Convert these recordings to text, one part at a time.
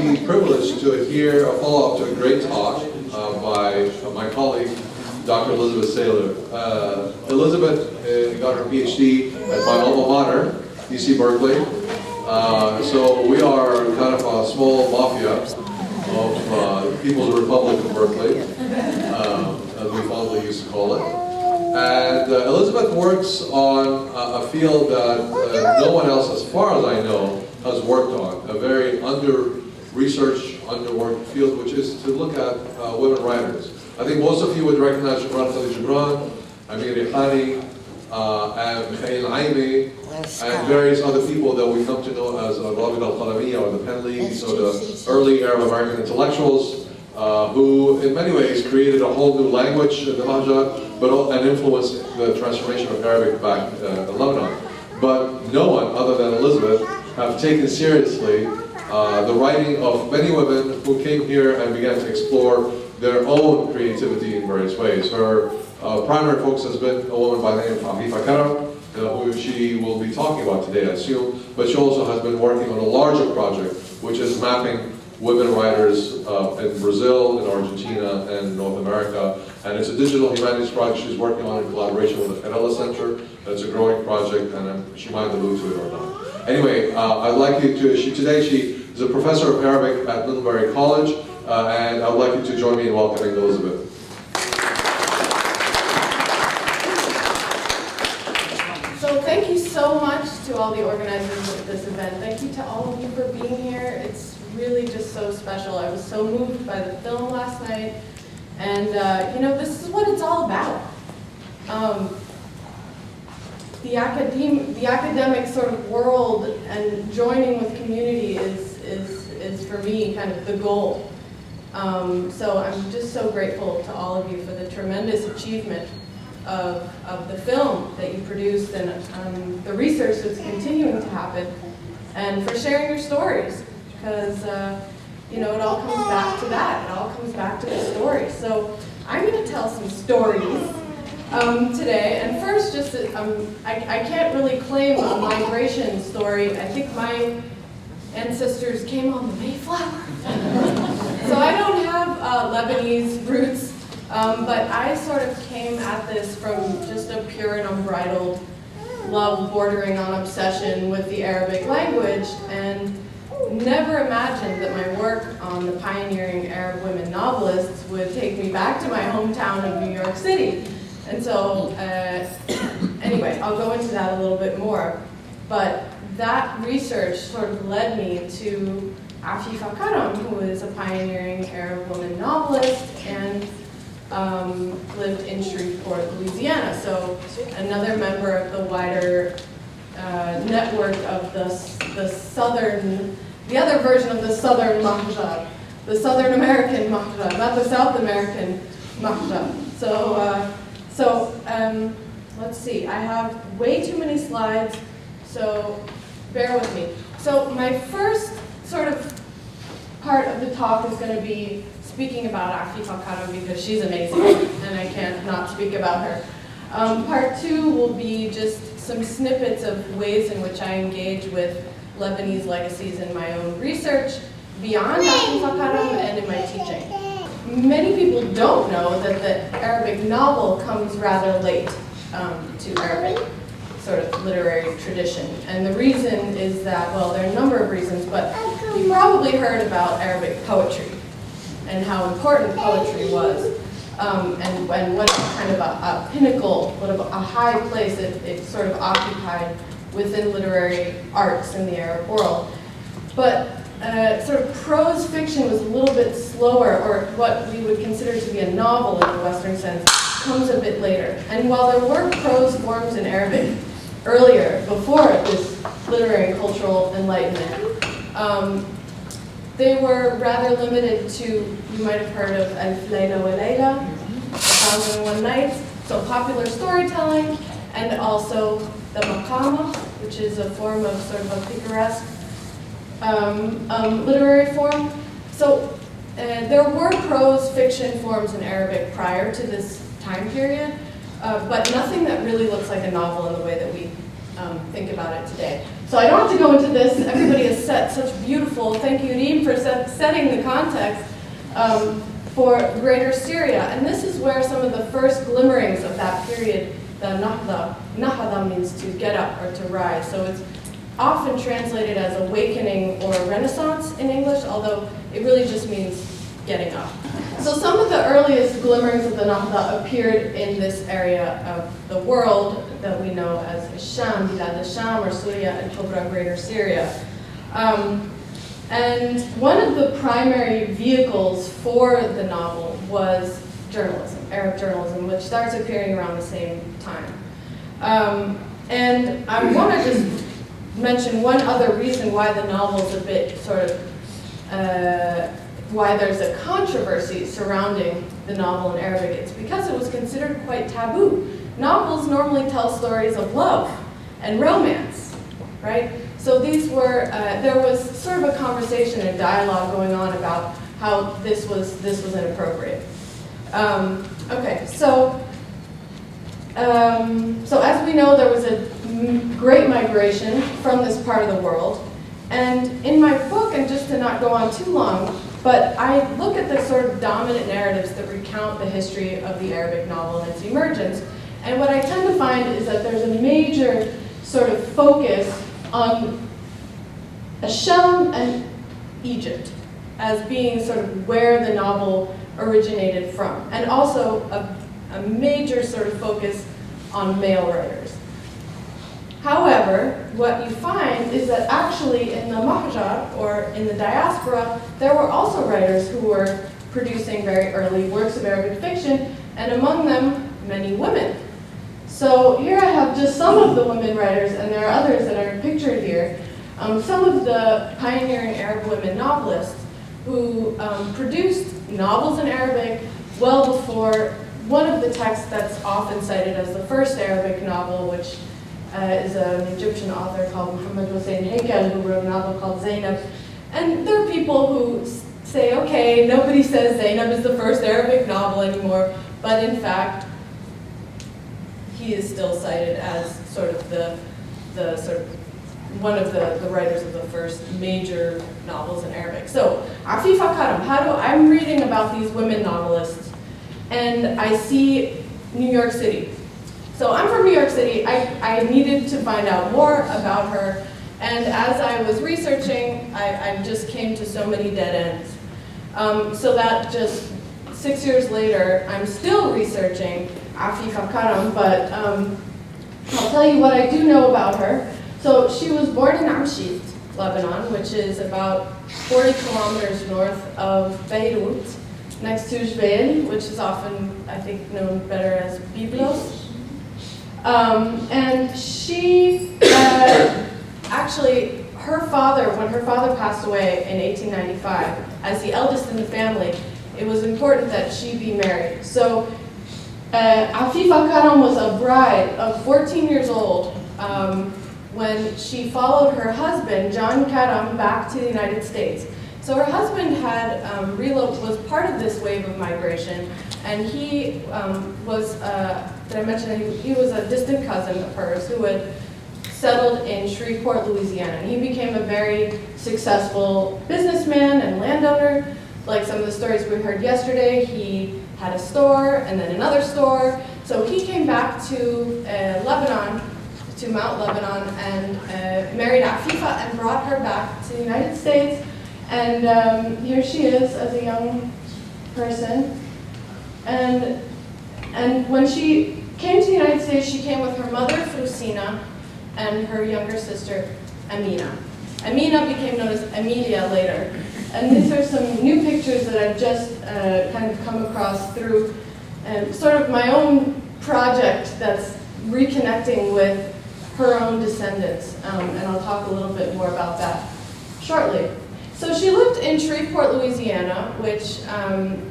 the privilege to hear a follow-up to a great talk by my colleague, Dr. Elizabeth Saylor. Elizabeth got her PhD at my alma mater, UC Berkeley. So we are kind of a small mafia of People's Republic of Berkeley, as we fondly used to call it. And Elizabeth works on a field that no one else, as far as I know, has worked on. A very under-researched, underworked field, which is to look at women writers. I think most of you would recognize Gibran Khalil-Gibran, Amir Rikhani, and Mikhail Aimi, and various other people that we come to know as Rabit al-Qalamiya, or the Pen Leagues, or the early Arab American intellectuals, who in many ways created a whole new language in the Mahja, and influenced the transformation of Arabic back in Lebanon. But no one other than Elizabeth have taken seriously the writing of many women who came here and began to explore their own creativity in various ways. Her primary focus has been a woman by the name of Afifa Karam, who she will be talking about today, I assume, but she also has been working on a larger project, which is mapping women writers in Brazil, in Argentina, and North America. And it's a digital humanities project she's working on in collaboration with the Ferella Center. It's a growing project, and she might allude to it or not. Anyway, I'd like you to, today she is a professor of Arabic at Middlebury College, and I'd like you to join me in welcoming Elizabeth. So thank you so much to all the organizers of this event. Thank you to all of you for being here. It's really just so special. I was so moved by the film last night, and you know, this is what it's all about. The academic sort of world and joining with community is for me kind of the goal. So I'm just so grateful to all of you for the tremendous achievement of the film that you produced, and the research that's continuing to happen, and for sharing your stories, because you know, it all comes back to that. It all comes back to the story. So I'm going to tell some stories today, and first, just I can't really claim a migration story. I think my ancestors came on the Mayflower, so I don't have Lebanese roots. But I sort of came at this from just a pure and unbridled love bordering on obsession with the Arabic language, and never imagined that my work on the pioneering Arab women novelists would take me back to my hometown of New York City. And so, anyway, I'll go into that a little bit more. But that research sort of led me to Afifa Karam, who is a pioneering Arab woman novelist, and lived in Shreveport, Louisiana. So another member of the wider network of the other version of the Southern Mahjab, the Southern American Mahjab, not the South American Mahjab. So let's see, I have way too many slides, so bear with me. So my first sort of part of the talk is going to be speaking about Afifa Karam because she's amazing, and I can't not speak about her. Part two will be just some snippets of ways in which I engage with Lebanese legacies in my own research, beyond Afifa Karam, and in my teaching. Many people don't know that the Arabic novel comes rather late to Arabic sort of literary tradition. And the reason is that, well, there are a number of reasons, but you probably heard about Arabic poetry and how important poetry was, and what kind of a pinnacle, what a high place it sort of occupied within literary arts in the Arab world. But sort of prose fiction was a little bit slower, or what we would consider to be a novel in the Western sense, comes a bit later. And while there were prose forms in Arabic earlier, before this literary and cultural enlightenment, they were rather limited to, you might have heard of Alf Layla wa Layla, 1001 Nights, so popular storytelling, and also the Waccamaw, which is a form of sort of a picaresque literary form. So there were prose fiction forms in Arabic prior to this time period, but nothing that really looks like a novel in the way that we think about it today. So I don't have to go into this. Everybody has set such beautiful, thank you Reem for setting the context for Greater Syria. And this is where some of the first glimmerings of that period, the Nahda means to get up or to rise. So it's often translated as awakening or renaissance in English, although it really just means getting up. So some of the earliest glimmerings of the Nahda appeared in this area of the world that we know as Sham, Bilad al-Sham, or Syria and Kubra, Greater Syria. And one of the primary vehicles for the novel was journalism, Arab journalism, which starts appearing around the same time. And I want to just mention one other reason why the novel's a bit sort of, why there's a controversy surrounding the novel in Arabic. It's because it was considered quite taboo. Novels normally tell stories of love and romance, right? So these were, there was sort of a conversation and dialogue going on about how this was inappropriate. Okay, so as we know, there was a great migration from this part of the world. And in my book, and just to not go on too long, but I look at the sort of dominant narratives that recount the history of the Arabic novel and its emergence. And what I tend to find is that there's a major sort of focus on Sham and Egypt as being sort of where the novel originated from. And also a major sort of focus on male writers. However, what you find is that actually in the Mahjar, or in the diaspora, there were also writers who were producing very early works of Arabic fiction, and among them, many women. So here I have just some of the women writers, and there are others that are pictured here. Some of the pioneering Arab women novelists who produced novels in Arabic well before one of the texts that's often cited as the first Arabic novel, which is an Egyptian author called Muhammad Hussein Heikel, who wrote a novel called Zainab. And there are people who say, okay, nobody says Zainab is the first Arabic novel anymore, but in fact, he is still cited as sort of one of the writers of the first major novels in Arabic. So, Afifa Karam, I'm reading about these women novelists, and I see New York City. So I'm from New York City. I needed to find out more about her, and as I was researching, I just came to so many dead ends. So that just 6 years later, I'm still researching Afifa Karam, but I'll tell you what I do know about her. So she was born in Amshit, Lebanon, which is about 40 kilometers north of Beirut, next to Jbeil, which is often, I think, known better as Byblos. And she, actually, her father, when her father passed away in 1895, as the eldest in the family, it was important that she be married. So Afifa Karam was a bride of 14 years old when she followed her husband, John Karam, back to the United States. So her husband had was part of this wave of migration, and he was, did I mention that he was a distant cousin of hers who had settled in Shreveport, Louisiana. And he became a very successful businessman and landowner. Like some of the stories we heard yesterday, he had a store and then another store. So he came back to Lebanon, to Mount Lebanon, and married Afifa and brought her back to the United States. And here she is as a young person. And when she came to the United States, she came with her mother, Frusina, and her younger sister, Amina. Amina became known as Amelia later. And these are some new pictures that I've just kind of come across through sort of my own project that's reconnecting with her own descendants. And I'll talk a little bit more about that shortly. So she lived in Shreveport, Louisiana, which,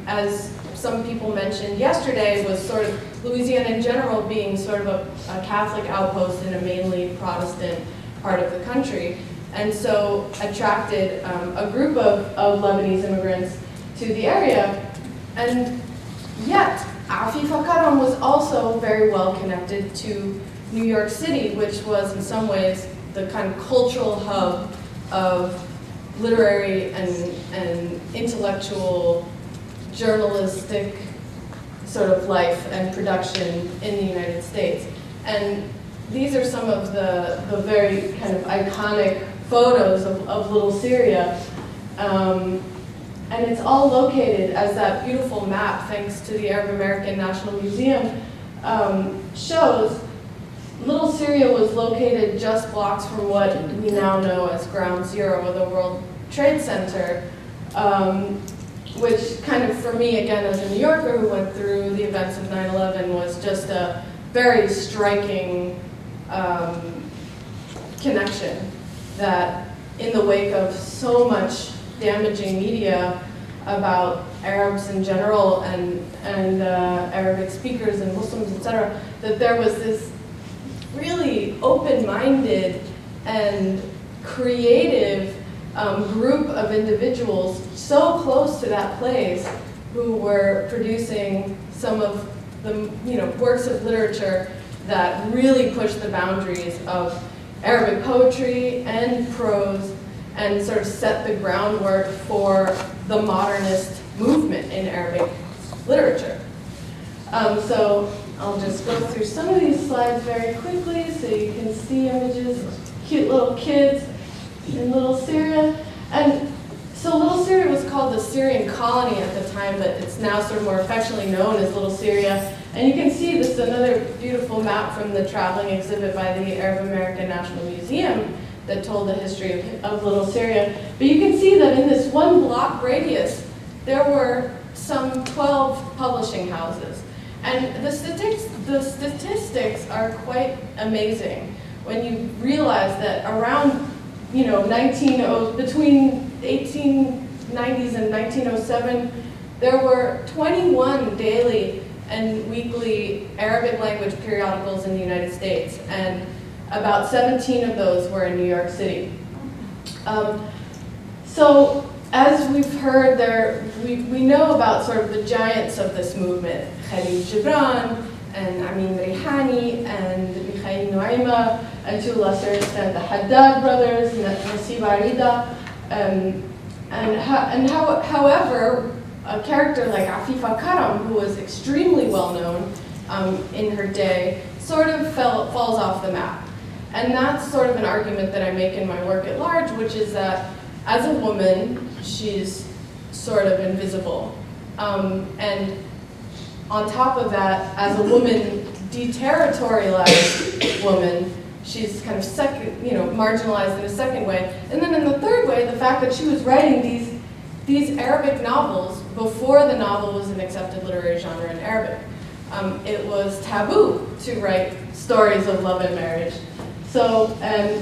as some people mentioned yesterday, was sort of Louisiana in general being sort of a Catholic outpost in a mainly Protestant part of the country, and so attracted a group of Lebanese immigrants to the area. And yet, Afifa Karam was also very well connected to New York City, which was in some ways the kind of cultural hub of literary and intellectual, journalistic sort of life and production in the United States. And these are some of the very kind of iconic photos of Little Syria. And it's all located as that beautiful map, thanks to the Arab American National Museum, shows. Little Syria was located just blocks from what we now know as Ground Zero of the World Trade Center, which kind of, for me, again, as a New Yorker who went through the events of 9/11, was just a very striking connection that in the wake of so much damaging media about Arabs in general and Arabic speakers and Muslims, etc., that there was this really open-minded and creative group of individuals so close to that place who were producing some of the works of literature that really pushed the boundaries of Arabic poetry and prose and sort of set the groundwork for the modernist movement in Arabic literature. So I'll just go through some of these slides very quickly so you can see images of cute little kids in Little Syria. And so Little Syria was called the Syrian colony at the time, but it's now sort of more affectionately known as Little Syria. And you can see this is another beautiful map from the traveling exhibit by the Arab American National Museum that told the history of Little Syria. But you can see that in this one block radius, there were some 12 publishing houses. And the statistics are quite amazing when you realize that around, between 1890s and 1907, there were 21 daily and weekly Arabic language periodicals in the United States, and about 17 of those were in New York City. So as we've heard, we know about sort of the giants of this movement, Khalil Gibran and Amin Rihani and Mikhail Nuaima, and to a lesser extent the Haddad brothers, Nasib Arida, however, a character like Afifa Karam, who was extremely well known in her day, sort of falls off the map. And that's sort of an argument that I make in my work at large, which is that as a woman, she's sort of invisible. And on top of that, as a woman, deterritorialized woman, she's kind of marginalized in a second way. And then in the third way, the fact that she was writing these Arabic novels before the novel was an accepted literary genre in Arabic. It was taboo to write stories of love and marriage. So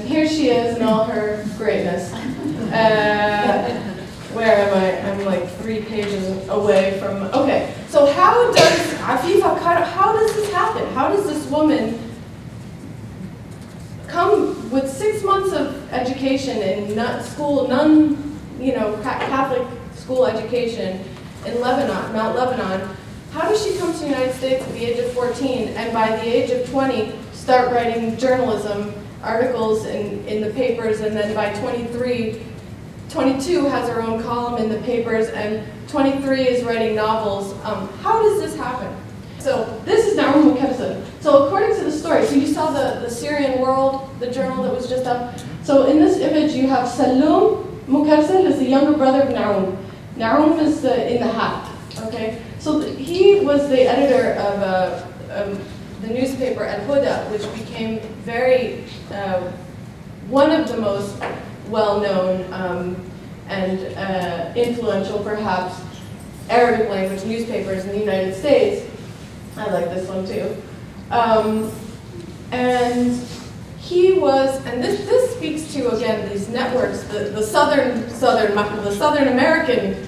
here she is in all her greatness. Where am I? I'm like 3 pages away from, okay. So how does Afifa Karam, how does this happen? How does this woman come with 6 months of education in Catholic school education in Lebanon, Mount Lebanon? How does she come to the United States at the age of 14 and by the age of 20 start writing journalism articles in the papers, and then by 22 has her own column in the papers, and 23 is writing novels? How does this happen? So this is Naum Mukarsel. So according to the story, so you saw the Syrian World, the journal that was just up. So in this image you have Saloum Mukarsel is the younger brother of Naum. Naum is in the hat, okay? So he was the editor of the newspaper Al-Huda, which became very, one of the most well-known and influential, perhaps, Arabic language newspapers in the United States. I like this one too. And he was, and this speaks to, again, these networks, the Southern American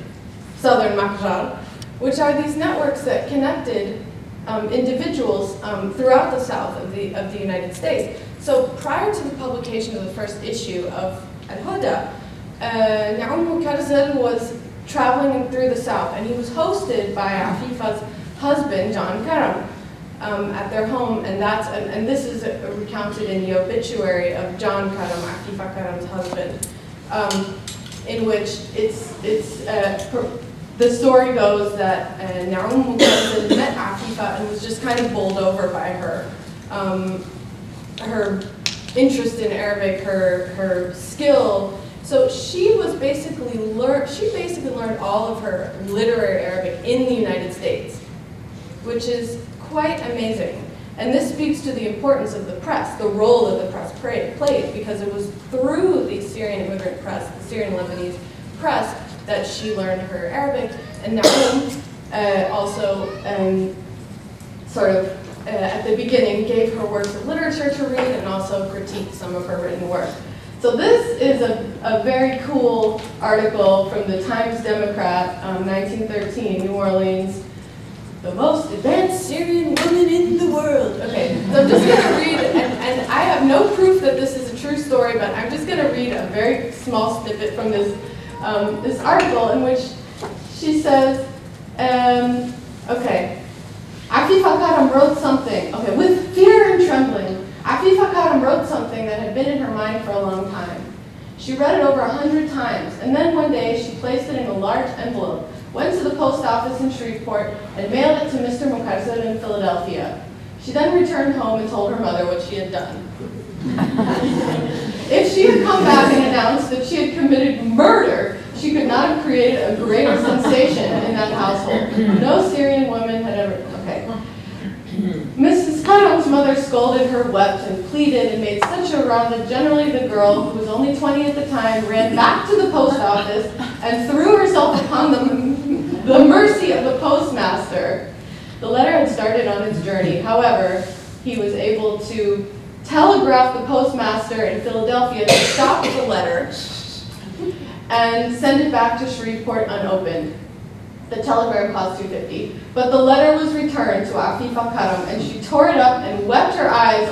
Southern Mahjar, which are these networks that connected individuals throughout the South of the United States. So prior to the publication of the first issue of Al-Huda, Naum Mukarsel was traveling through the South, and he was hosted by Afifa's husband, John Karam. at their home, and this is recounted in the obituary of John Karam, Afifa Karam's husband, in which the story goes that Naum met Afifa and was just kind of bowled over by her interest in Arabic, her skill. So she basically learned all of her literary Arabic in the United States, which is quite amazing. And this speaks to the importance of the press, the role that the press played, because it was through the Syrian immigrant press, the Syrian Lebanese press, that she learned her Arabic. And Naum also at the beginning gave her works of literature to read and also critiqued some of her written work. So this is a very cool article from the Times-Democrat, 1913, New Orleans, the most advanced Syrian woman in the world. Okay, so I'm just gonna read, and I have no proof that this is a true story, but I'm just gonna read a very small snippet from this article in which she says, okay, Afifa Karam wrote something, okay, with fear and trembling, Afifa Karam wrote something that had been in her mind for a long time. She read it over 100 times, and then one day she placed it in a large envelope, went to the post office in Shreveport, and mailed it to Mr. Mukarzad in Philadelphia. She then returned home and told her mother what she had done. If she had come back and announced that she had committed murder, she could not have created a greater sensation in that household. No Syrian woman had ever, okay. Mrs. Karam's mother scolded her, wept, and pleaded, and made such a row that generally the girl, who was only 20 at the time, ran back to the post office and threw herself upon the mercy of the postmaster. The letter had started on its journey. However, he was able to telegraph the postmaster in Philadelphia to stop the letter and send it back to Shreveport unopened. The telegram cost $2.50, but the letter was returned to Afifa Karam, and she tore it up and wept her eyes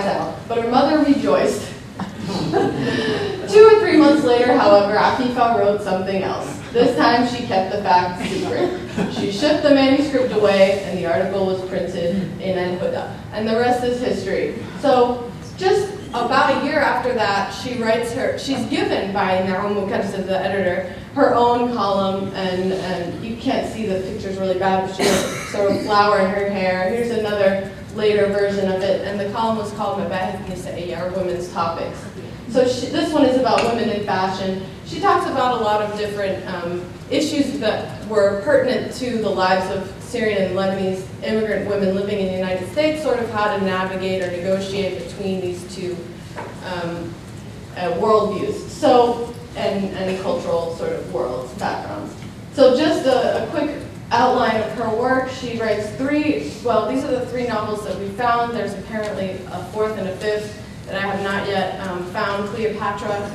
out. But her mother rejoiced. 2 or 3 months later, however, Afifa wrote something else. This time, she kept the fact secret. She shipped the manuscript away, and the article was printed in Al-Huda. And the rest is history. So, just about a year after that, she's given by Naum Mukarzad, the editor, her own column, and you can't see the picture's really bad, but she has sort of flower in her hair. Here's another later version of it, and the column was called Mabahith Nisaiya, or Women's Topics. So this one is about women in fashion. She talks about a lot of different issues that were pertinent to the lives of Syrian and Lebanese immigrant women living in the United States, sort of how to navigate or negotiate between these two worldviews, and cultural sort of worlds, backgrounds. So just a quick outline of her work. She writes these are the 3 novels that we found. There's apparently a 4th and a 5th that I have not yet found, Cleopatra,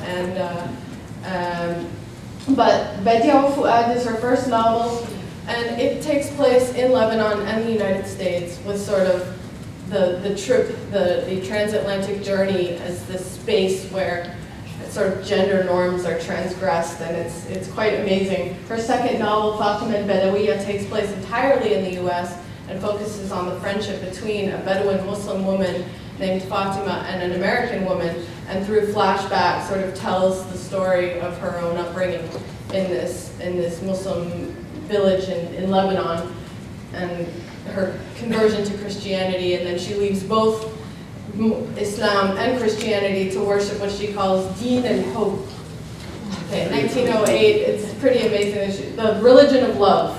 but Badi'a Fu'ad is her first novel, and it takes place in Lebanon and the United States with sort of the transatlantic journey as this space where sort of gender norms are transgressed, and it's quite amazing. Her second novel, Fatima al-Badawiya, takes place entirely in the U.S. and focuses on the friendship between a Bedouin Muslim woman named Fatima and an American woman, and through flashback sort of tells the story of her own upbringing in this Muslim village in Lebanon, and her conversion to Christianity, and then she leaves both Islam and Christianity to worship what she calls Deen and Hope. Okay, 1908, it's pretty amazing. The Religion of Love.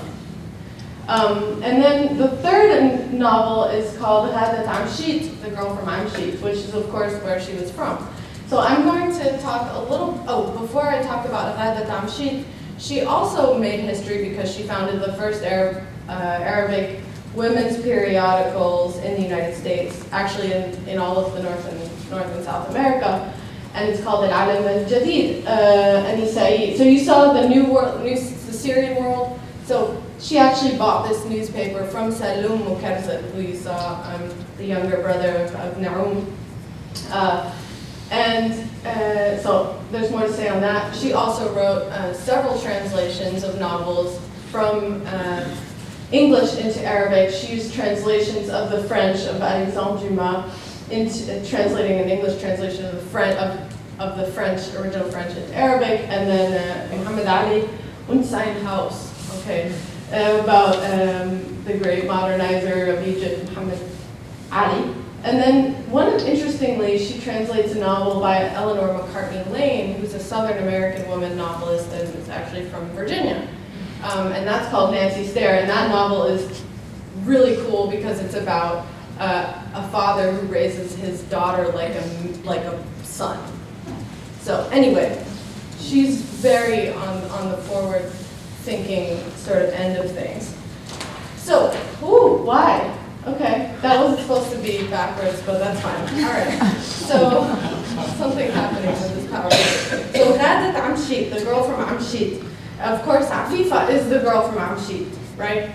And then the third novel is called Ghadat Amshit, the girl from Amshit, which is of course where she was from. So I'm going to talk a little, before I talk about Ghadat Amshit, she also made history because she founded the first Arabic women's periodicals in the United States, actually in all of the North and South America, and it's called Al-Alam al-Jadid, Anisai. So you saw the the Syrian World. So she actually bought this newspaper from Salum Mukarzad, who you saw, the younger brother of Naum. So there's more to say on that. She also wrote several translations of novels from English into Arabic. She used translations of the French of Alexandre Dumas, into translating an English translation of the French, original French into Arabic, and then Muhammad Ali und sein Haus, okay, about the great modernizer of Egypt, Muhammad Ali. And then, interestingly, she translates a novel by Eleanor McCartney Lane, who's a Southern American woman novelist and is actually from Virginia. And that's called Nancy Stair, and that novel is really cool because it's about a father who raises his daughter like a son. So anyway, she's very on the forward-thinking sort of end of things. So, why? Okay, that wasn't supposed to be backwards, but that's fine. All right. So something happening with this power. So Ghadat Amshit, the girl from Amshit. Of course, Afifa is the girl from Amshit, right?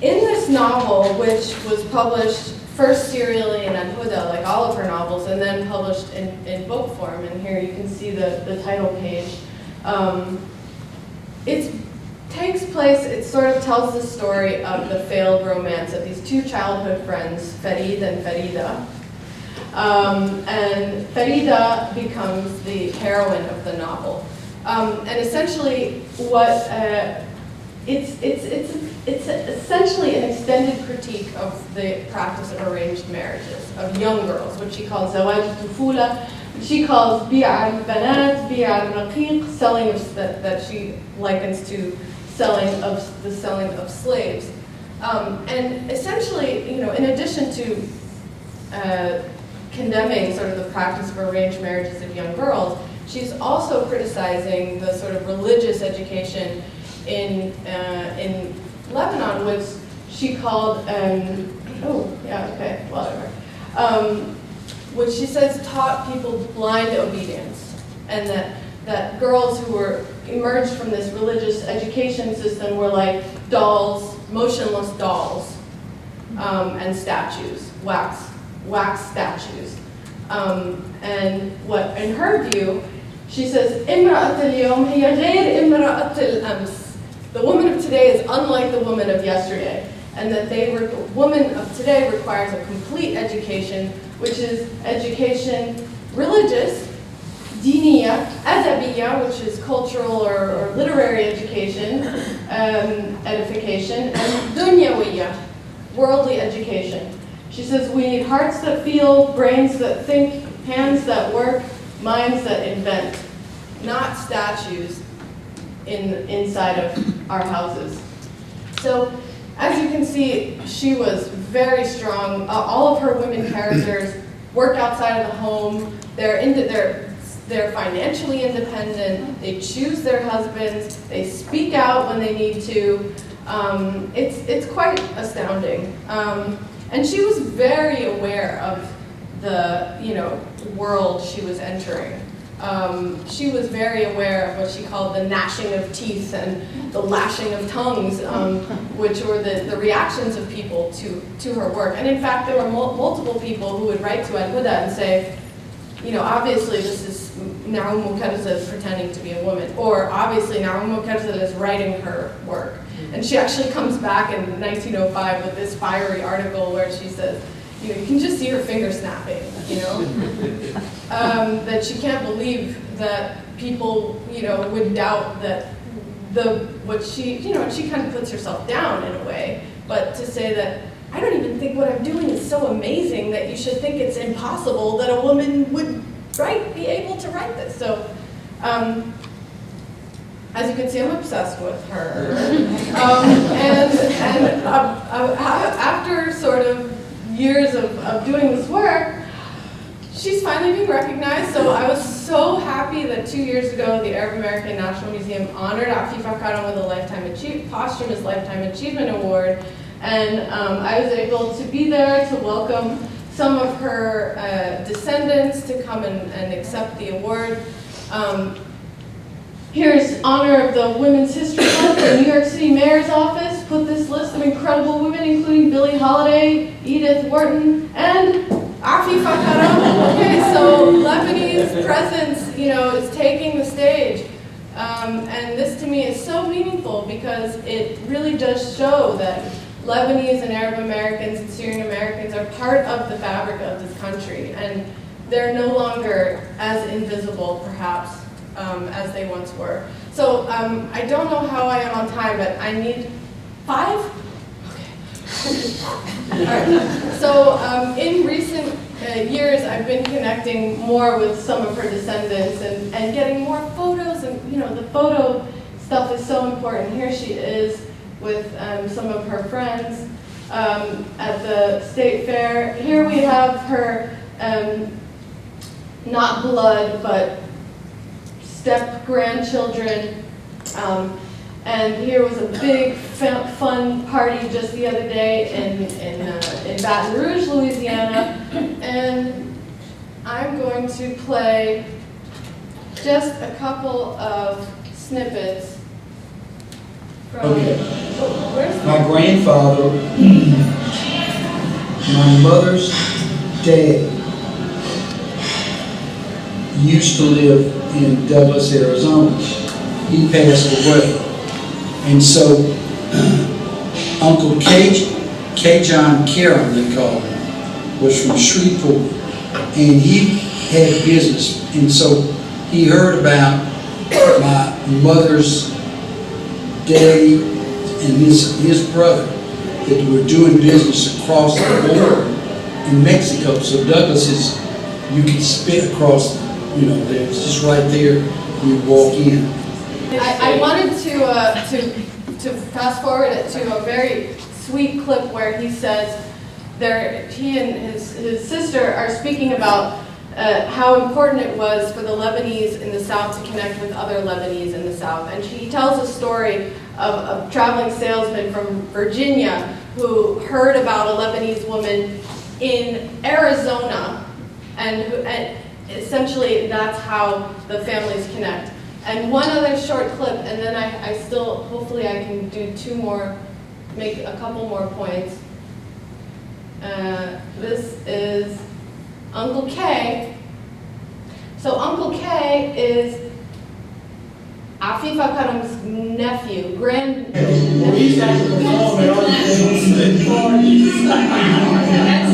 In this novel, which was published first serially in Al-Huda, like all of her novels, and then published in book form, and here you can see the title page. It takes place, it sort of tells the story of the failed romance of these two childhood friends, Farid and Farida. And Farida becomes the heroine of the novel. And essentially, what it's essentially an extended critique of the practice of arranged marriages of young girls, which she calls zawaj tufula, which she calls bi'a al-banat, bi'a al-raqiq, selling of that she likens to selling of slaves. And essentially, in addition to condemning sort of the practice of arranged marriages of young girls, she's also criticizing the sort of religious education in Lebanon, which she called, which she says taught people blind obedience, and that girls who were emerged from this religious education system were like dolls, motionless dolls, and statues, wax statues. And what, in her view, she says, "Imra'at al-yawm hiya ghayr imra'at al-ams." The woman of today is unlike the woman of yesterday, and that the woman of today requires a complete education, which is education religious, diniya, adabiyya, which is cultural or literary education, edification, and dunyawiyya, worldly education. She says we need hearts that feel, brains that think, hands that work, minds that invent, not statues inside of our houses. So, as you can see, she was very strong. All of her women characters work outside of the home. They're financially independent. They choose their husbands. They speak out when they need to. It's quite astounding. And she was very aware of the world she was entering. She was very aware of what she called the gnashing of teeth and the lashing of tongues, which were the reactions of people to her work. And in fact, there were multiple people who would write to Al-Huda and say, obviously this is Naum Mukarza is pretending to be a woman, or obviously Naum Mukarza is writing her work. And she actually comes back in 1905 with this fiery article where she says, you can just see her fingers snapping, that she can't believe that people, would doubt that she kind of puts herself down in a way, but to say that, I don't even think what I'm doing is so amazing that you should think it's impossible that a woman would be able to write this. So, as you can see, I'm obsessed with her. After sort of years of doing this work, she's finally being recognized. So I was so happy that 2 years ago, the Arab American National Museum honored Afifa Karam with a posthumous Lifetime Achievement Award. And I was able to be there to welcome some of her descendants to come and accept the award. Here's honor of the Women's History Month. The New York City Mayor's Office put this list of incredible women, including Billie Holiday, Edith Wharton, and Afifa Karam. Okay, so Lebanese presence, is taking the stage. And this to me is so meaningful because it really does show that Lebanese and Arab Americans and Syrian Americans are part of the fabric of this country, and they're no longer as invisible, perhaps, as they once were. So I don't know how I am on time, but I need 5? Okay. All right. So in recent years, I've been connecting more with some of her descendants and getting more photos, and the photo stuff is so important. Here she is with some of her friends at the state fair. Here we have her, not blood, but step-grandchildren. And here was a big fun party just the other day in Baton Rouge, Louisiana. And I'm going to play just a couple of snippets from, okay. Where's My grandfather, my mother's dad, used to live in Douglas, Arizona. He passed away. And so Uncle K. John Caron, they called him, was from Shreveport. And he had a business. And so he heard about my mother's daddy and his brother that were doing business across the border in Mexico. So Douglas is, you can spit across, it's just right there, you walk in. I wanted to fast forward it to a very sweet clip where he says he and his sister are speaking about how important it was for the Lebanese in the South to connect with other Lebanese in the South. And he tells a story of a traveling salesman from Virginia who heard about a Lebanese woman in Arizona, and essentially that's how the families connect. And one other short clip, and then I still, hopefully I can do make a couple more points. This is Uncle K. So Uncle K is Afifa Karam's nephew, grandnephew. That's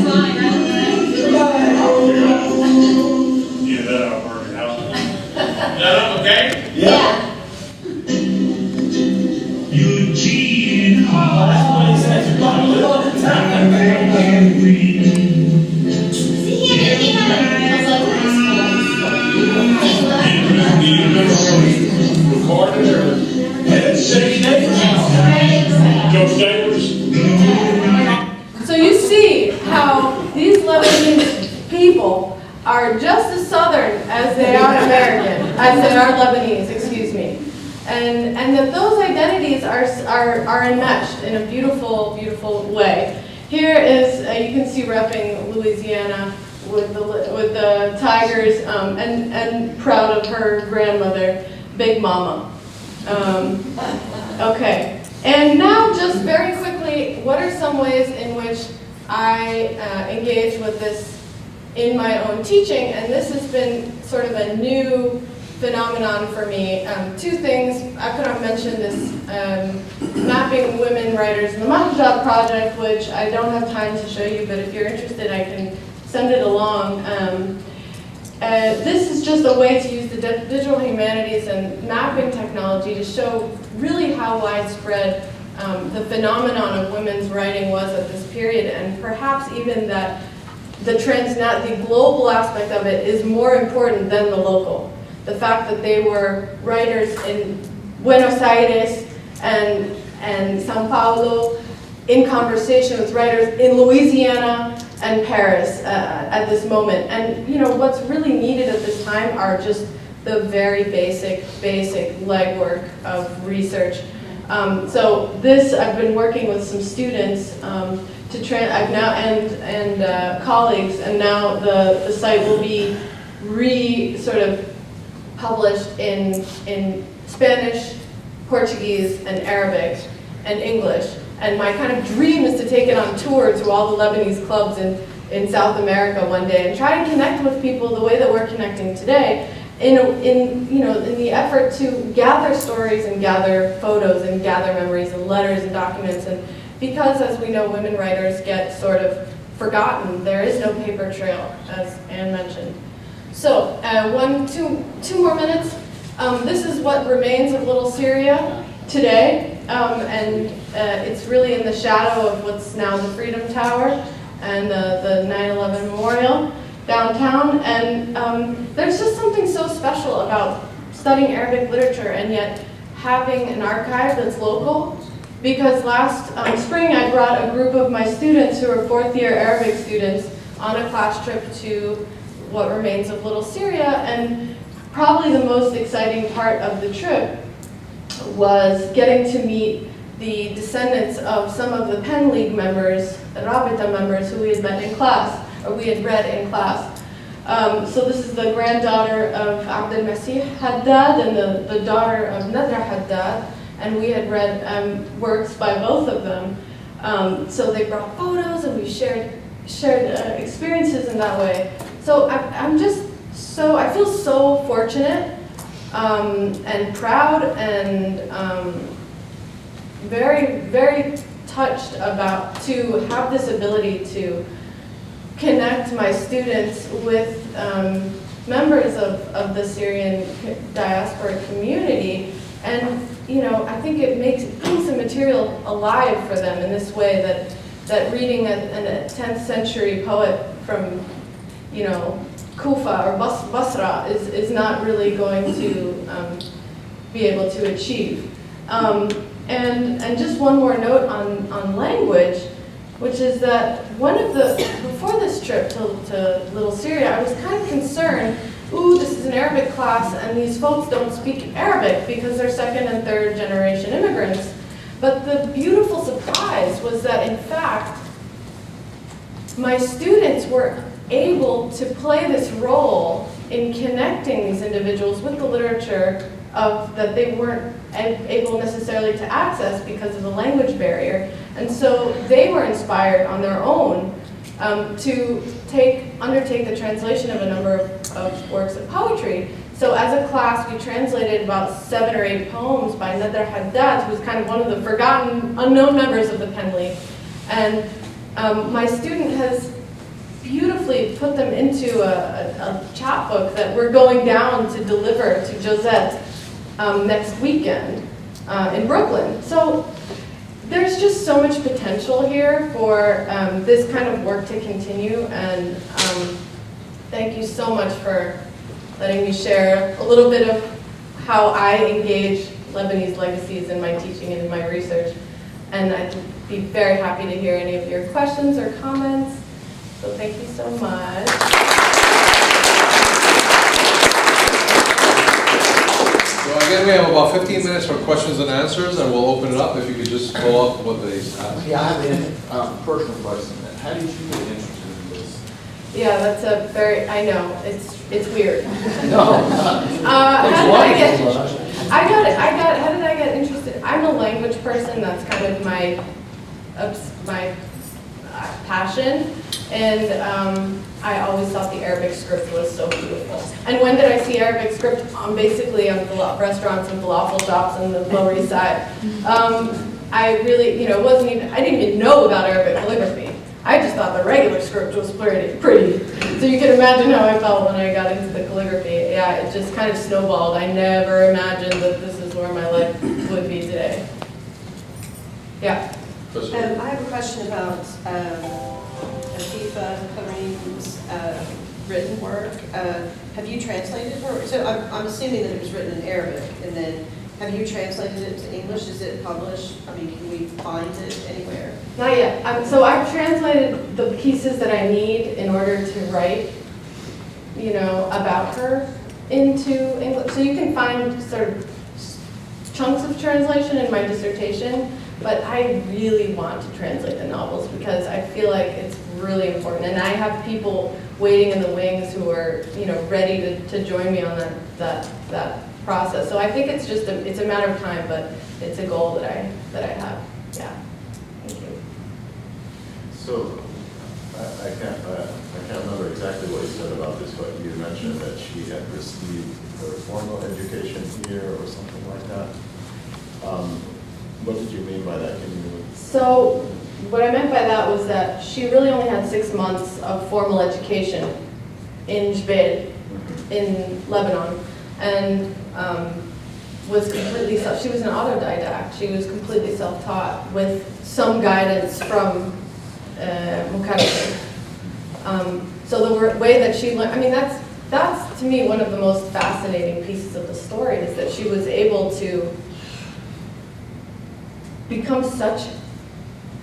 fine. Yeah, that apartment house. Is that okay? Yeah. Eugene. That's what he says. You got it all the time. Recorded or Joe Davis. So you see how these Lebanese people are just as Southern as they are American, as they are Lebanese, excuse me. And that those identities are enmeshed in a beautiful, beautiful way. Here is, you can see repping Louisiana with the Tigers, and proud of her grandmother, Big Mama. Okay, and now just very quickly, what are some ways in which I engage with this in my own teaching? And this has been sort of a new phenomenon for me. 2 things. I could have mentioned this Mapping Women Writers in the Mahjab project, which I don't have time to show you, but if you're interested, I can send it along. This is just a way to use the digital humanities and mapping technology to show really how widespread the phenomenon of women's writing was at this period, and perhaps even that the global aspect of it is more important than the local. The fact that they were writers in Buenos Aires and Sao Paulo in conversation with writers in Louisiana and Paris at this moment. And what's really needed at this time are just the very basic legwork of research. So this, I've been working with some students I've now and colleagues, and now the site will be sort of published in Spanish, Portuguese, and Arabic, and English. And my kind of dream is to take it on tour to all the Lebanese clubs in South America one day and try to connect with people the way that we're connecting today, in the effort to gather stories and gather photos and gather memories and letters and documents. And because, as we know, women writers get sort of forgotten, there is no paper trail, as Anne mentioned. So, two more minutes. This is what remains of Little Syria today, and it's really in the shadow of what's now the Freedom Tower and the 9/11 Memorial downtown. And there's just something so special about studying Arabic literature and yet having an archive that's local. Because last spring I brought a group of my students who are fourth-year Arabic students on a class trip to what remains of Little Syria, and probably the most exciting part of the trip was getting to meet the descendants of some of the Pen League members, the Rabita members, who we had met in class, or we had read in class. So this is the granddaughter of Abdel Masih Haddad and the daughter of Nadra Haddad, and we had read works by both of them. So they brought photos, and we shared experiences in that way. So I feel so fortunate and proud and very, very touched to have this ability to connect my students with members of the Syrian diaspora community. And I think it brings the material alive for them in this way that reading a 10th century poet from Kufa or Basra is not really going to be able to achieve. And just one more note on language, which is that before this trip to Little Syria, I was kind of concerned, this is an Arabic class and these folks don't speak Arabic because they're second and third generation immigrants. But the beautiful surprise was that, in fact, my students were able to play this role in connecting these individuals with the literature that they weren't able necessarily to access because of the language barrier. And so they were inspired on their own to undertake the translation of a number of works of poetry. So as a class, we translated about 7 or 8 poems by Nadra Haddad, who's kind of one of the forgotten, unknown members of the Pen League. And my student has beautifully put them into a chapbook that we're going down to deliver to Josette next weekend in Brooklyn. So there's just so much potential here for this kind of work to continue, and thank you so much for letting me share a little bit of how I engage Lebanese legacies in my teaching and in my research. And I'd be very happy to hear any of your questions or comments. So thank you so much. So again, we have about 15 minutes for questions and answers, and we'll open it up if you could just follow up what they asked. Yeah, I have a personal question. How did you get interested in this? Yeah, that's I know, it's weird. No. How did I get interested? I'm a language person, that's kind of my passion, and I always thought the Arabic script was so beautiful. And when did I see Arabic script? Basically on restaurants and falafel shops in the Lower East Side. I really, I didn't even know about Arabic calligraphy. I just thought the regular script was pretty. So you can imagine how I felt when I got into the calligraphy. Yeah, it just kind of snowballed. I never imagined that this is where my life would be today. Yeah. I have a question about Afifa Karim's written work. Have you translated her? So I'm assuming that it was written in Arabic, and then have you translated it to English? Is it published? I mean, can we find it anywhere? Not yet. So I've translated the pieces that I need in order to write, about her into English. So you can find sort of chunks of translation in my dissertation, but I really want to translate the novels because I feel like it's really important. And I have people waiting in the wings who are, ready to join me on that process. So I think it's just it's a matter of time, but it's a goal that I have. Yeah. Thank you. So I can't remember exactly what you said about this, but you mentioned mentioned that she had received her formal education here or something like that. What did you mean by that? Can you? So what I meant by that was that she really only had 6 months of formal education in Jbeil, in Lebanon, and was completely she was an autodidact. She was completely self-taught with some guidance from Mukaddam. So the way that she learned, I mean, that's to me one of the most fascinating pieces of the story, is that she was able to become such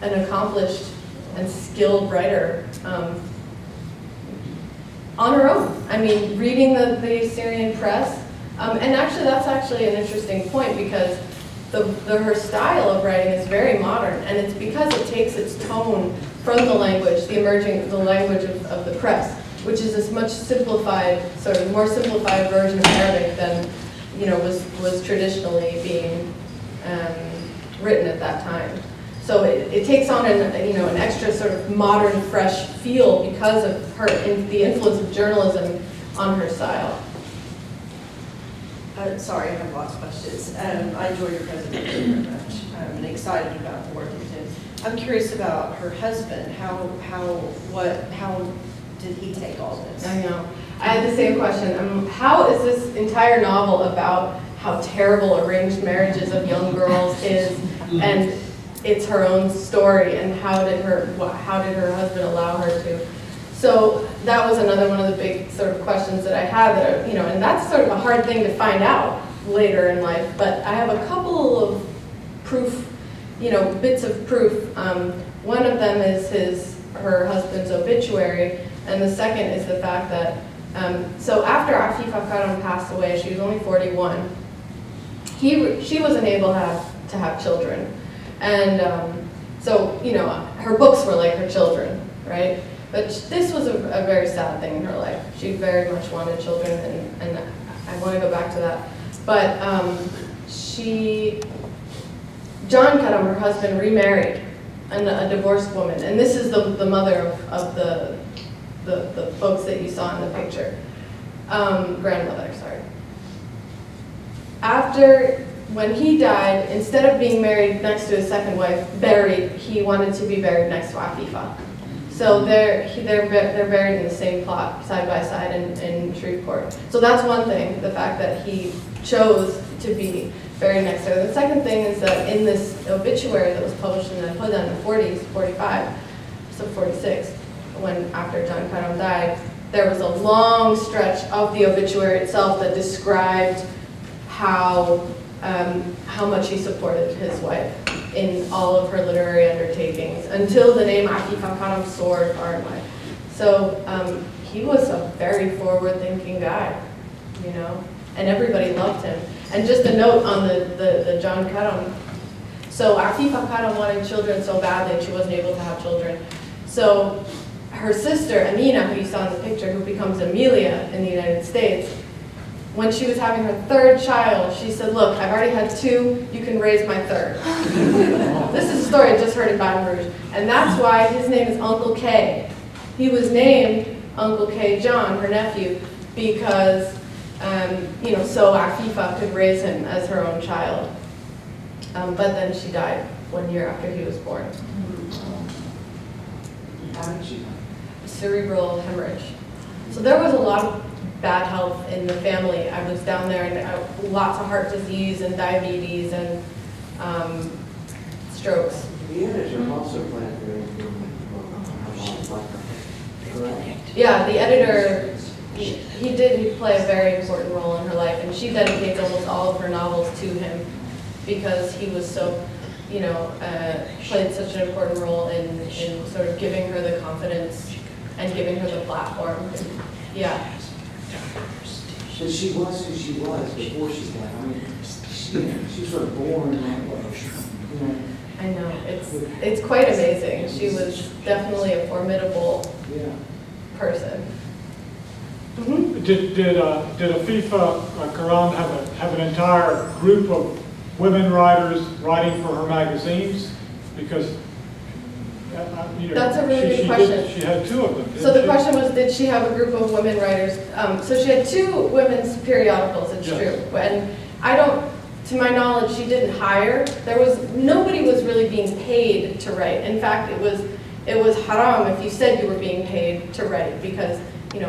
an accomplished and skilled writer on her own. I mean, reading the Syrian press, and actually that's actually an interesting point, because her style of writing is very modern, and it's because it takes its tone from the language, the language of the press, which is this much simplified, sort of more simplified version of Arabic than, you know, was traditionally being written at that time. So it takes on an extra sort of modern, fresh feel because of the influence of journalism on her style. Sorry, I have lots of questions. I enjoyed your presentation very much. I'm excited about the work you did. I'm curious about her husband. How did he take all this? I know. I had the same question. How is this entire novel about how terrible arranged marriages of young girls is, and it's her own story, and how did her husband allow her to? So that was another one of the big sort of questions that I had, that, and that's sort of a hard thing to find out later in life, but I have a couple of proof, bits of proof. One of them is her husband's obituary, and the second is the fact that, so after Afifa Karam passed away, she was only 41, she wasn't able to have children. And so, her books were like her children, right? But this was a very sad thing in her life. She very much wanted children, and I want to go back to that. But John Karam, her husband, remarried a divorced woman. And this is the mother of the folks that you saw in the picture. Grandmother, sorry. When he died, instead of being married next to his second wife, he wanted to be buried next to Afifa. So they're buried in the same plot, side by side in Shreveport. So that's one thing, the fact that he chose to be buried next to her. The second thing is that in this obituary that was published in the Huda in the 40s, 45, so 46, after John Karam died, there was a long stretch of the obituary itself that described how much he supported his wife in all of her literary undertakings, until the name Afifa Karam soared far and wide. So he was a very forward-thinking guy, and everybody loved him. And just a note on the John Karam. So Afifa Karam wanted children so badly, and she wasn't able to have children. So her sister, Amina, who you saw in the picture, who becomes Amelia in the United States, when she was having her third child, she said, "Look, I've already had 2, you can raise my third." This is a story I just heard in Baton Rouge. And that's why his name is Uncle K. He was named Uncle K. John, her nephew, because, so Afifa could raise him as her own child. But then she died 1 year after he was born. How did she die? Cerebral hemorrhage. So there was a lot of bad health in the family. I was down there, and lots of heart disease and diabetes and strokes. The editor also played a very important role. Yeah, the editor, he did play a very important role in her life, and she dedicates almost all of her novels to him because he was so, played such an important role in sort of giving her the confidence and giving her the platform. Yeah. But she was who she was before she died. I mean, she was sort of born that way. I know, it's quite amazing. She was definitely a formidable person. Mm-hmm. Did Afifa Karam have an entire group of women writers writing for her magazines? Because That's a really good question. She had two of them, didn't So the she? question was, did she have a group of women writers? So she had two women's periodicals, it's Yes. true. And I don't, to my knowledge, she didn't hire. Nobody was really being paid to write. In fact, it was haram if you said you were being paid to write, because,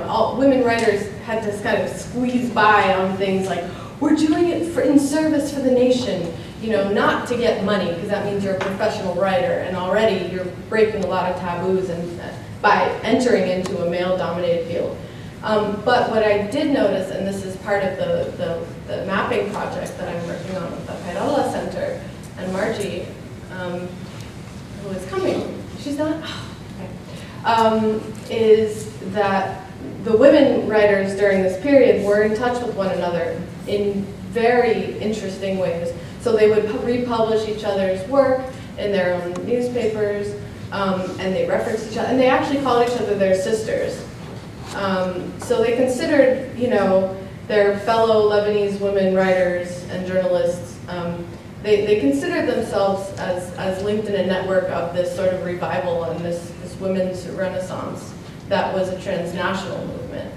all women writers had to kind of squeeze by on things like, we're doing it in service for the nation, not to get money, because that means you're a professional writer, and already you're breaking a lot of taboos and by entering into a male-dominated field. But what I did notice, and this is part of the mapping project that I'm working on with the Pawleys Center, and Margie, who is coming, she's not? Oh, okay. Is that the women writers during this period were in touch with one another in very interesting ways. So they would republish each other's work in their own newspapers, and they referenced each other, and they actually called each other their sisters. So they considered, their fellow Lebanese women writers and journalists, they considered themselves as linked in a network of this sort of revival and this women's renaissance that was a transnational movement.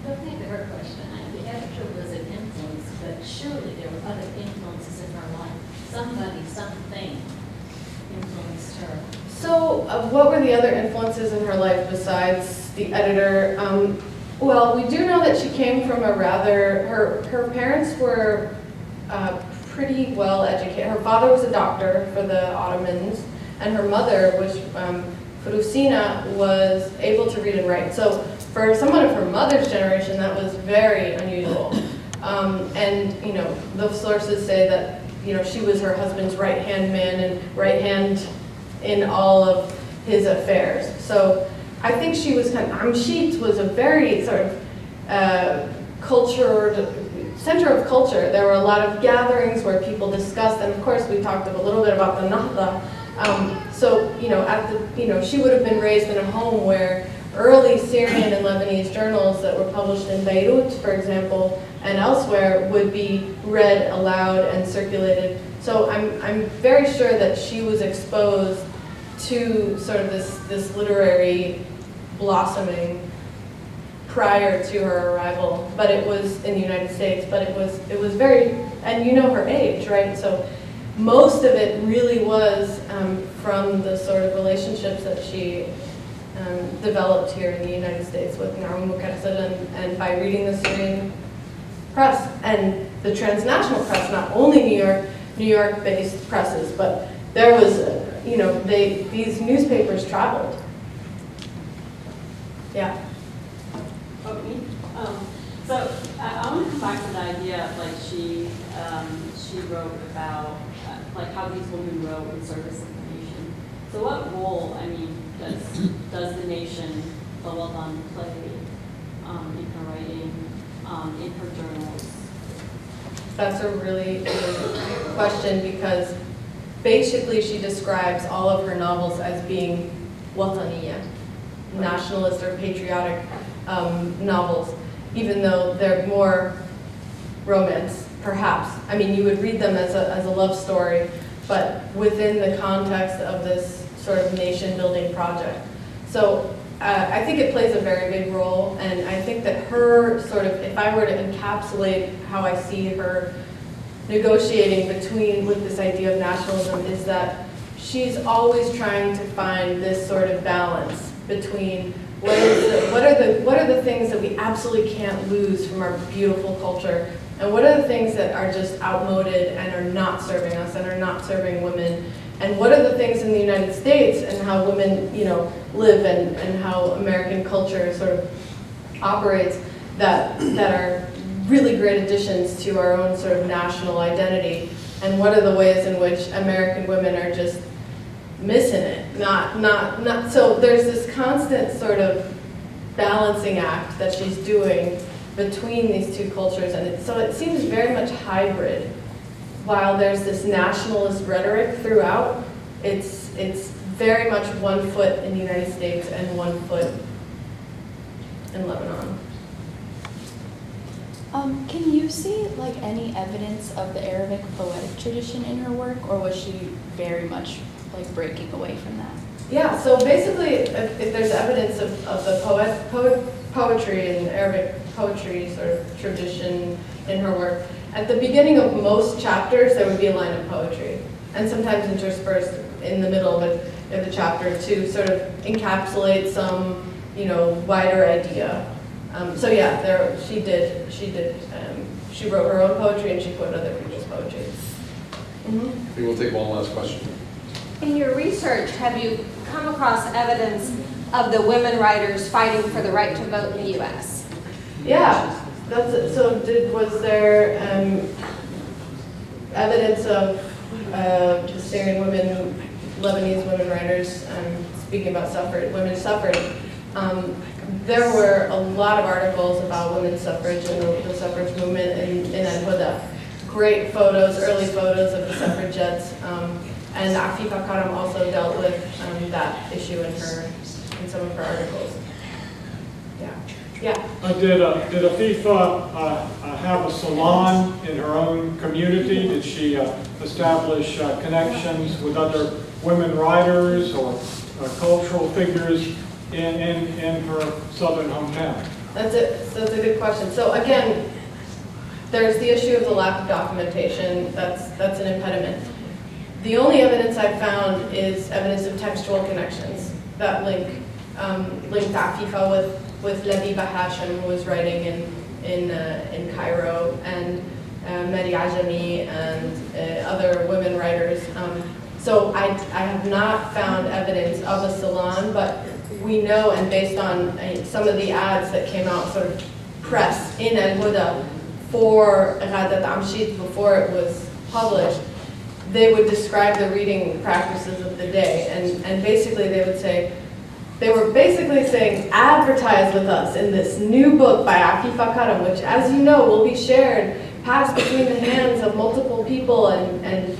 Looking at her question, the editor was an influence, but surely there were other influences in her life. Somebody, something influenced her. So what were the other influences in her life besides the editor? Well, we do know that she came from her parents were pretty well educated. Her father was a doctor for the Ottomans, and her mother, which Furusina, was able to read and write. So for someone of her mother's generation, that was very unusual. And the sources say that she was her husband's right-hand man and right hand in all of his affairs. So I think she was Amshit was a very sort of center of culture. There were a lot of gatherings where people discussed, and of course we talked a little bit about the Nahda. She would have been raised in a home where early Syrian and Lebanese journals that were published in Beirut, for example, and elsewhere would be read aloud and circulated. So I'm very sure that she was exposed to sort of this literary blossoming prior to her arrival, but it was in the United States, but it was very, and her age, right? So most of it really was from the sort of relationships that she developed here in the United States with Maremma and by reading the Syrian press and the transnational press, not only New York-based presses, but there was, these newspapers traveled. Yeah. Okay. So I want to come back to the idea of she wrote about how these women wrote in service of the nation. So what role, does the nation, the Lebanon, play in her writing, in her journals? That's a really good question, because basically she describes all of her novels as being wataniya, nationalist or patriotic novels, even though they're more romance, perhaps. You would read them as a love story, but within the context of this sort of nation-building project. So I think it plays a very big role, and I think that her sort of, if I were to encapsulate how I see her negotiating with this idea of nationalism, is that she's always trying to find this sort of balance between what are the things that we absolutely can't lose from our beautiful culture, and what are the things that are just outmoded and are not serving us and are not serving women, and what are the things in the United States and how women live and how American culture sort of operates that are really great additions to our own sort of national identity, and what are the ways in which American women are just missing it, not. So there's this constant sort of balancing act that she's doing between these two cultures, and so it seems very much hybrid. While there's this nationalist rhetoric throughout, it's very much one foot in the United States and one foot in Lebanon. Can you see any evidence of the Arabic poetic tradition in her work, or was she very much like breaking away from that? Yeah, so basically, if there's evidence of the poetry and Arabic poetry sort of tradition in her work, at the beginning of most chapters, there would be a line of poetry, and sometimes interspersed in the middle of the chapter to sort of encapsulate some, wider idea. So yeah, she wrote her own poetry and she quoted other people's poetry. We will take one last question. In your research, have you come across evidence of the women writers fighting for the right to vote in the U.S.? Yeah, was there evidence of the Syrian women, Lebanese women writers speaking about women's suffrage? There were a lot of articles about women's suffrage and the suffrage movement in Al-Huda. Great photos, early photos of the suffragettes. And Afifa Karam also dealt with that issue in some of her articles. Yeah. Did Afifa have a salon in her own community? Did she establish connections with other women writers or cultural figures in her southern hometown? That's a good question. So again, there's the issue of the lack of documentation. That's an impediment. The only evidence I've found is evidence of textual connections that linked Afifa with Labiba Hashim, who was writing in Cairo, and Mary Ajami and other women writers. So I have not found evidence of a salon, but we know, and based on some of the ads that came out, sort of press in Al-Huda for Ghadat Amshit before it was published, they would describe the reading practices of the day, and basically they were basically saying, advertise with us in this new book by Afifa Karam, which, as you know, will be shared, passed between the hands of multiple people, and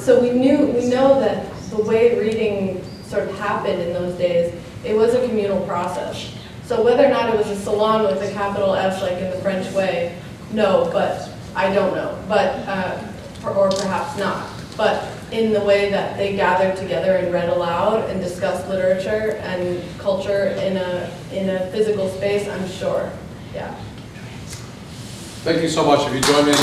so we know that the way reading sort of happened in those days, it was a communal process. So whether or not it was a salon with a capital S, like in the French way, no, but I don't know, but or perhaps not. But in the way that they gathered together and read aloud and discussed literature and culture in a physical space, I'm sure. Yeah. Thank you so much. If you join me.